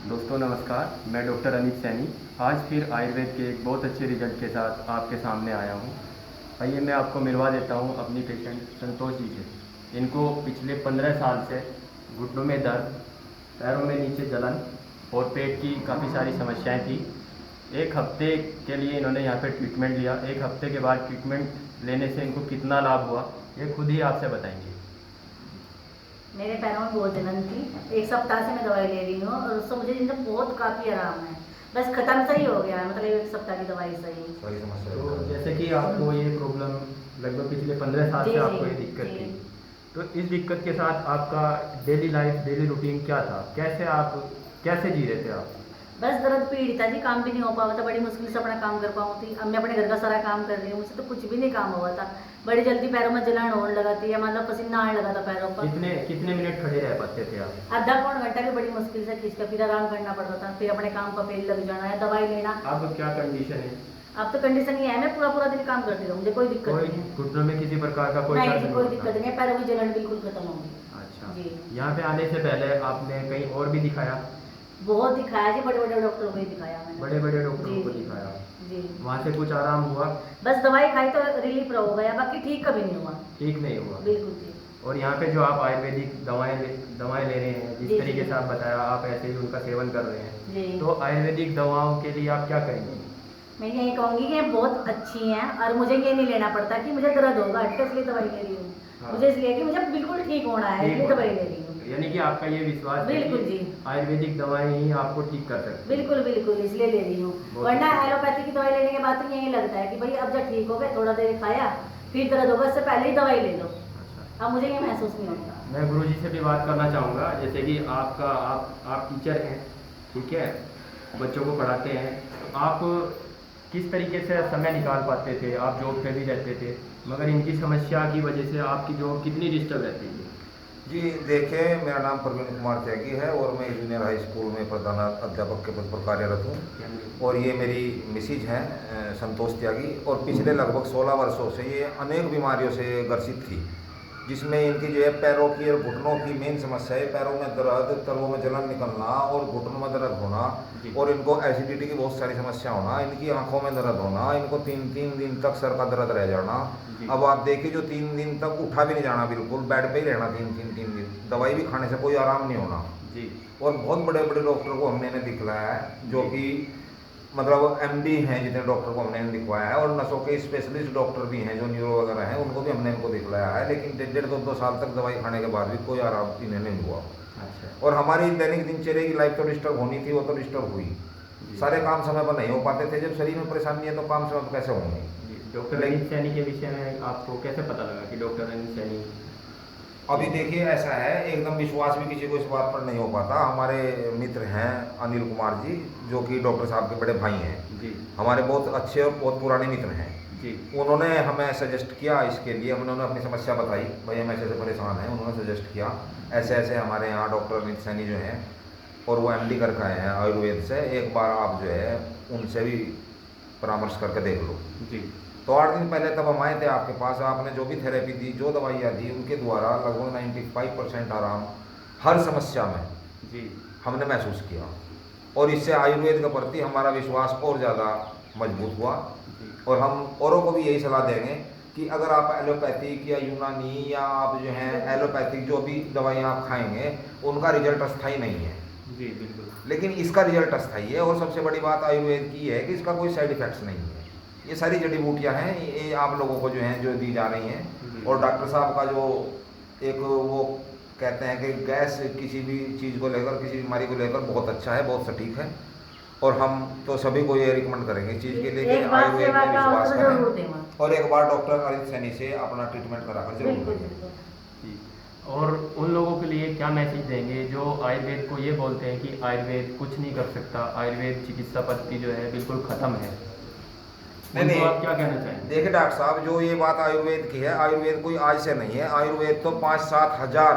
दोस्तों नमस्कार, मैं डॉक्टर अनित सैनी आज फिर आयुर्वेद के एक बहुत अच्छे रिजल्ट के साथ आपके सामने आया हूँ। आइए मैं आपको मिलवा देता हूँ अपनी पेशेंट संतोष जी से। इनको पिछले 15 साल से घुटनों में दर्द, पैरों में नीचे जलन और पेट की काफ़ी सारी समस्याएं थी। एक हफ्ते के लिए इन्होंने यहाँ पे ट्रीटमेंट लिया। एक हफ्ते के बाद ट्रीटमेंट लेने से इनको कितना लाभ हुआ ये खुद ही आपसे बताएंगे। मेरे पैरों में बहुत जलन थी। एक सप्ताह से मैं दवाई ले रही हूँ और उससे मुझे जिनसे बहुत काफ़ी आराम है। बस ख़त्म सही हो गया है, मतलब एक सप्ताह की दवाई सही। सारी समस्या तो जैसे कि आपको ये प्रॉब्लम लगभग पिछले 15 साल से आपको ये दिक्कत थी, तो इस दिक्कत के साथ आपका डेली लाइफ, डेली रूटीन क्या था? कैसे जी रहे थे आप? बस दर्द पीड़ित था जी, काम भी नहीं हो पावा था, बड़ी मुश्किल से अपना काम कर पाऊँ थी। अब मैं अपने घर का सारा काम कर रही हूँ, मुझसे तो कुछ भी नहीं काम हुआ था। बड़ी जल्दी पैरों में जलन होने लगाती है, मतलब पसीना आने लगा था पैरों पर। कितने मिनट खड़े रह पाते थे आप? आधा पौन घंटा भी बड़ी मुश्किल से खींच कर फिर आराम करना पड़ता था, फिर अपने काम का फेल लग जाना है, दवाई लेना। अब क्या कंडीशन है? अब तो कंडीशन ये है, मैं पूरा पूरा दिन काम करती रहूँ, मुझे कोई दिक्कत कोई नहीं है। घुटनों में किसी प्रकार का कोई नहीं दर्द जी, नहीं कोई होता? दिक्कत नहीं है, पैरों की जलन बिल्कुल खत्म होगी। अच्छा, जी। यहाँ पे आने से पहले आपने कहीं और भी दिखाया? बहुत दिखाया जी, बड़े बड़े डॉक्टरों को ही दिखाया मैंने। बड़े बड़े डॉक्टरों जी, को जी, दिखाया? जी। वहाँ से कुछ आराम हुआ? बस दवाई खाई तो रिलीफ हो गया, बाकी ठीक कभी नहीं हुआ। ठीक नहीं हुआ? बिल्कुल जी। और यहाँ पे जो आप आयुर्वेदिक दवाएं ले रहे हैं, जिस जी, तरीके जी। से आप बताया, आप ऐसे ही उनका सेवन कर रहे हैं, जी। तो आयुर्वेदिक दवाओं के लिए आप क्या कहेंगे? मैं यही कहूँगी कि ये बहुत अच्छी हैं और मुझे ये नहीं लेना पड़ता कि मुझे दर्द होगा हट के इसलिए दवाई ले रही हूँ। हाँ। मुझे इसलिए कि मुझे बिल्कुल ठीक होना है, ठीक इसलिए होना दवाई है। ले रही हूँ। यानी कि आपका ये विश्वास है बिल्कुल कि जी। आयुर्वेदिक दवाएं ही आपको ठीक कर सकती हैं। बिल्कुल बिल्कुल, इसलिए ले रही हूँ। बहुत वरना अच्छी बात। एलोपैथी की दवाई लेने के बाद तो यही लगता है कि भाई अब जब ठीक हो गए, थोड़ा देर खाया फिर दर्द होगा, इससे पहले ही दवाई ले लो। अच्छा, अब मुझे ये महसूस नहीं होता। मैं गुरुजी से भी बात करना चाहूँगा। जैसे कि आप टीचर हैं, ठीक है, बच्चों को पढ़ाते हैं, तो आप किस तरीके से समय निकाल पाते थे? आप जॉब पे भी रहते थे, मगर इनकी समस्या की वजह से आपकी जॉब कितनी डिस्टर्ब रहती है? जी देखिए, मेरा नाम प्रवीण कुमार त्यागी है और मैं जूनियर हाई स्कूल में प्रधान अध्यापक के पद पर कार्यरत हूँ। और ये मेरी मिसिज हैं संतोष त्यागी, और पिछले लगभग 16 वर्षों से ये अनेक बीमारियों से ग्रसित थी, जिसमें इनकी जो है पैरों की और घुटनों की मेन समस्या है। पैरों में दर्द, तलवों में जलन निकलना और घुटनों में दर्द होना, और इनको एसिडिटी की बहुत सारी समस्या होना, इनकी आंखों में दर्द होना, इनको 3-3 दिन तक सर का दर्द रह जाना। अब आप देखिए, जो 3 दिन तक उठा भी नहीं जाना, बिल्कुल बेड पे ही रहना 3 दिन, दवाई भी खाने से कोई आराम नहीं होना जी। और बहुत बड़े बड़े डॉक्टर को हमने इन्हें दिखलाया है, जो कि मतलब एमडी हैं, जितने डॉक्टर को हमने दिखवाया है, और नसों के स्पेशलिस्ट डॉक्टर भी हैं जो न्यूरो वगैरह हैं, उनको भी हमने इनको दिखलाया है, लेकिन 1.5-2 साल तक दवाई खाने के बाद भी कोई आराम इन्हें नहीं हुआ। अच्छा। और हमारी दैनिक दिनचर्या की लाइफ तो डिस्टर्ब होनी थी, वो तो डिस्टर्ब हुई। सारे काम समय पर नहीं हो पाते थे। जब शरीर में परेशानी है तो काम समय पर कैसे होंगे? डॉक्टर अनित सैनी के विषय में आपको कैसे पता लगा कि डॉक्टर अनित सैनी? अभी देखिए, ऐसा है, एकदम विश्वास भी किसी को इस बात पर नहीं हो पाता। हमारे मित्र हैं अनिल कुमार जी, जो कि डॉक्टर साहब के बड़े भाई हैं जी। हमारे, बहुत अच्छे और बहुत पुराने मित्र हैं जी। उन्होंने हमें सजेस्ट किया इसके लिए। उन्होंने अपनी समस्या बताई, भाई हम ऐसे परेशान हैं। उन्होंने सजेस्ट किया ऐसे ऐसे हमारे यहाँ डॉक्टर अनित सैनी जो हैं, और वो एमडी करके आए हैं आयुर्वेद से, एक बार आप जो है उनसे भी परामर्श करके देख लो। जी। तो 8 दिन पहले तब हम आए थे आपके पास। आपने जो भी थेरेपी दी, जो दवाइयाँ दी, उनके द्वारा लगभग 95% आराम हर समस्या में जी। हमने महसूस किया, और इससे आयुर्वेद के प्रति हमारा विश्वास और ज़्यादा मजबूत हुआ। और हम औरों को भी यही सलाह देंगे कि अगर आप एलोपैथिक या यूनानी या आप जो हैं एलोपैथिक जो भी दवाइयाँ आप खाएंगे, उनका रिजल्ट अस्थायी नहीं है। जी बिल्कुल। लेकिन इसका रिजल्ट अस्थायी है, और सबसे बड़ी बात आयुर्वेद की है कि इसका कोई साइड इफेक्ट्स नहीं है। ये सारी जड़ी बूटियाँ हैं, ये आप लोगों को जो हैं जो दी जा रही हैं। और डॉक्टर साहब का जो एक वो कहते हैं कि गैस किसी भी चीज़ को लेकर, किसी बीमारी को लेकर बहुत अच्छा है, बहुत सटीक है, और हम तो सभी को ये रिकमेंड करेंगे इस चीज़ के लिए कि आयुर्वेद में विश्वास करें, और एक बार डॉक्टर अनित सैनी से अपना ट्रीटमेंट कराकर जरूर करें। जी। और उन लोगों के लिए क्या मैसेज देंगे जो आयुर्वेद को ये बोलते हैं कि आयुर्वेद कुछ नहीं कर सकता, आयुर्वेद चिकित्सा पद्धति जो है बिल्कुल ख़त्म है? नहीं, आप क्या कहना चाहेंगे? देखिए डॉक्टर साहब, जो ये बात आयुर्वेद की है, आयुर्वेद कोई आज से नहीं है। आयुर्वेद तो 5-7 हज़ार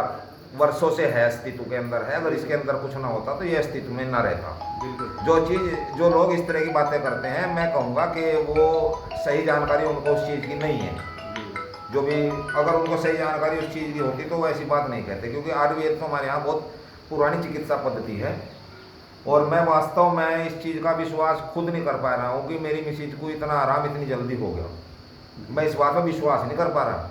वर्षों से है, अस्तित्व के अंदर है। अगर इसके अंदर कुछ ना होता तो ये अस्तित्व में ना रहता। बिल्कुल। जो लोग इस तरह की बातें करते हैं, मैं कहूँगा कि वो सही जानकारी उनको उस चीज़ की नहीं है। जो भी अगर उनको सही जानकारी उस चीज़ की होती तो वो ऐसी बात नहीं कहते, क्योंकि आयुर्वेद तो हमारे यहाँ बहुत पुरानी चिकित्सा पद्धति है, और मैं वास्तव में इस चीज़ का विश्वास खुद नहीं कर पा रहा हूँ कि मेरी मिसेज को इतना आराम इतनी जल्दी हो गया। मैं इस बात पर विश्वास नहीं कर पा रहा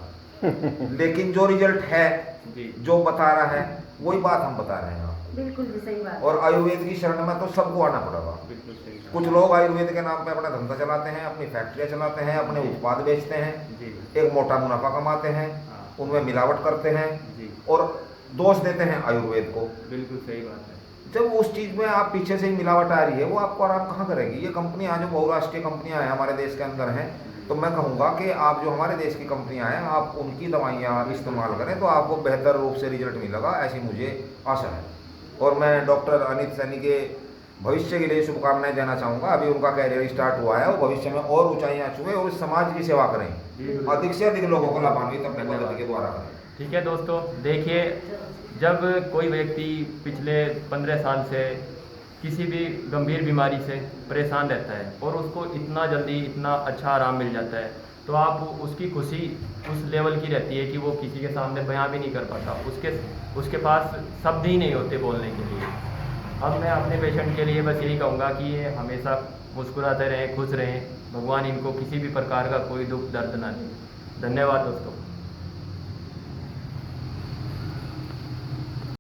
लेकिन जो रिजल्ट है जी जो बता रहा है वही बात हम बता रहे हैं आपको। बिल्कुल भी सही बात। और आयुर्वेद की शरण में तो सबको आना पड़ेगा। बिल्कुल सही बात। कुछ लोग आयुर्वेद के नाम पे अपना धंधा चलाते हैं, अपनी फैक्ट्रियाँ चलाते हैं, अपने उत्पाद बेचते हैं, जी एक मोटा मुनाफा कमाते हैं, हाँ उनमें मिलावट करते हैं जी और दोष देते हैं आयुर्वेद को। बिल्कुल सही बात है। जब उस चीज़ में आप पीछे से ही मिलावट आ रही है वो आपको आराम कहाँ करेगी। ये कंपनियाँ जो बहुराष्ट्रीय कंपनियाँ हैं हमारे देश के अंदर हैं, तो मैं कहूँगा कि आप जो हमारे देश की कंपनियाँ हैं आप उनकी दवाइयाँ इस्तेमाल करें तो आपको बेहतर रूप से रिजल्ट मिलेगा, ऐसी मुझे आशा है। और मैं डॉक्टर अनित सैनी के भविष्य के लिए शुभकामनाएं देना चाहूँगा। अभी उनका कैरियर स्टार्ट हुआ है, वो भविष्य में और ऊंचाइयाँ छुए और इस समाज की सेवा करें, अधिक से अधिक लोगों को लाभान्वित अपने पद्धति के द्वारा करें। ठीक है दोस्तों, देखिए जब कोई व्यक्ति पिछले 15 साल से किसी भी गंभीर बीमारी से परेशान रहता है और उसको इतना जल्दी इतना अच्छा आराम मिल जाता है तो आप उसकी खुशी उस लेवल की रहती है कि वो किसी के सामने बयां भी नहीं कर पाता, उसके पास शब्द ही नहीं होते बोलने के लिए। अब मैं अपने पेशेंट के लिए बस यही कहूँगा कि ये हमेशा मुस्कुराते रहें, खुश रहें, भगवान इनको किसी भी प्रकार का कोई दुख दर्द ना दे। धन्यवाद दोस्तों।